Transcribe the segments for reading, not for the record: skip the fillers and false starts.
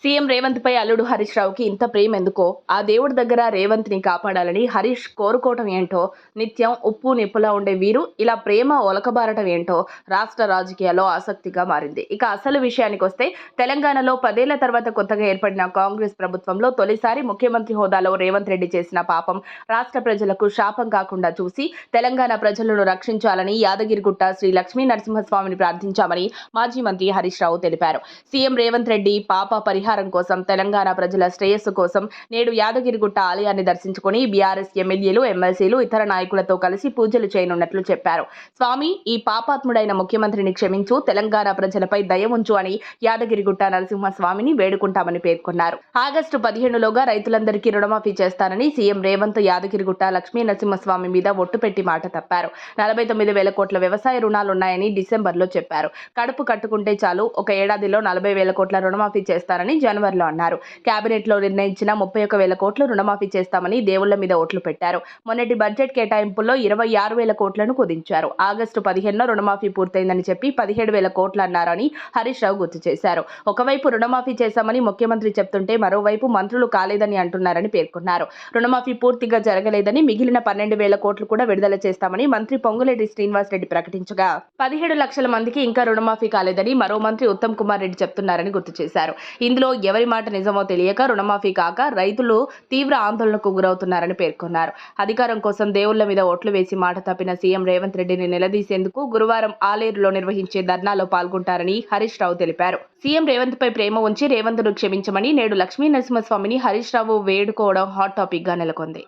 CM Revanth పై అల్లుడు హరీష్ రావుకి ఇంత ప్రేమ ఎందుకో, ఆ దేవుడి దగ్గర రేవంత్ ని కాపాడాలని హరీష్ కోరుకోవటం ఏంటో, నిత్యం ఉప్పు నిప్పులా ఉండే వీరు ఇలా ప్రేమ ఒలకబారటం ఏంటో రాష్ట్ర రాజకీయాల్లో ఆసక్తిగా మారింది. ఇక అసలు విషయానికి వస్తే, తెలంగాణలో 10 ఏళ్ల తర్వాత కొత్తగా ఏర్పడిన కాంగ్రెస్ ప్రభుత్వంలో తొలిసారి ముఖ్యమంత్రి హోదాలో రేవంత్ రెడ్డి చేసిన పాపం రాష్ట్ర ప్రజలకు శాపం కాకుండా చూసి తెలంగాణ ప్రజలను రక్షించాలని యాదగిరిగుట్ట శ్రీ లక్ష్మీ నరసింహస్వామిని ప్రార్థించామని మాజీ మంత్రి హరీష్ రావు తెలిపారు. సీఎం రేవంత్ రెడ్డి పాప పరిహారం కోసం, తెలంగాణ ప్రజల శ్రేయస్సు కోసం నేడు యాదగిరిగుట్ట ఆలయాన్ని దర్శించుకుని బీఆర్ఎస్ ఎమ్మెల్యేలు, ఎమ్మెల్సీలు, ఇతర నాయకులతో కలిసి పూజలు చేయనున్నట్లు చెప్పారు. స్వామి, ఈ పాపాత్ముడైన ముఖ్యమంత్రిని క్షమించు, తెలంగాణ ప్రజలపై దయ ఉంచు అని యాదగిరిగుట్ట నరసింహస్వామిని వేడుకుంటామని పేర్కొన్నారు. ఆగస్టు 15లోగా రైతులందరికీ రుణమాఫీ చేస్తానని సీఎం రేవంత్ యాదగిరిగుట్ట లక్ష్మీ నరసింహస్వామి మీద ఒట్టు పెట్టి మాట తప్పారు. 49,000 కోట్ల వ్యవసాయ రుణాలున్నాయని డిసెంబర్లో చెప్పారు. కడుపు కట్టుకుంటే చాలు, ఒక ఏడాదిలో 40,000 కోట్ల రుణమాఫీ చేస్తారని జనవరిలో అన్నారు. కేబినెట్ లో నిర్ణయించిన 31,000 కోట్లు రుణమాఫీ చేస్తామని దేవుళ్ల మీద ఓట్లు పెట్టారు. మొన్నటి బడ్జెట్ కేటాయింపుల్లో 26,000 కోట్లను కుదించారు. ఆగస్టు 15న రుణమాఫీ పూర్తయిందని చెప్పి 17,000 కోట్లు అన్నారని హరీష్ రావు గుర్తు చేశారు. ఒకవైపు రుణమాఫీ చేశామని ముఖ్యమంత్రి చెప్తుంటే, మరోవైపు మంత్రులు కాలేదని అంటున్నారని పేర్కొన్నారు. రుణమాఫీ పూర్తిగా జరగలేదని, మిగిలిన 12,000 కోట్లు కూడా విడుదల చేస్తామని మంత్రి పొంగులేటి శ్రీనివాస్ రెడ్డి ప్రకటించగా, 17 లక్షల మందికి ఇంకా రుణమాఫీ కాలేదని మరో మంత్రి ఉత్తమ్ కుమార్ రెడ్డి చెప్తున్నారని గుర్తు చేశారు. ఇందులో ఎవరి మాట నిజమో తెలియక రుణమాఫీ కాక రైతులు తీవ్ర ఆందోళనకు గురవుతున్నారని పేర్కొన్నారు. అధికారం కోసం దేవుళ్ల మీద ఓట్లు వేసి మాట తప్పిన సీఎం రేవంత్ రెడ్డిని నిలదీసేందుకు గురువారం ఆలేరులో నిర్వహించే ధర్నాలో పాల్గొంటారని హరీష్ రావు తెలిపారు. సీఎం రేవంత్ పై ప్రేమ ఉంచి రేవంత్ను క్షమించమని నేడు లక్ష్మీ నరసింహస్వామిని హరీష్ రావు వేడుకోవడం హాట్ టాపిక్ గా నెలకొంది.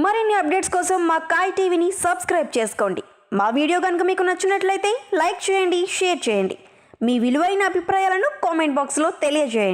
మరిన్ని అప్డేట్స్ కోసం మా కాయ్ టీవీని సబ్స్క్రైబ్ చేసుకోండి. మా వీడియో కనుక మీకు నచ్చినట్లయితే లైక్ చేయండి, షేర్ చేయండి. మీ విలువైన అభిప్రాయాలను కామెంట్ బాక్స్లో తెలియజేయండి.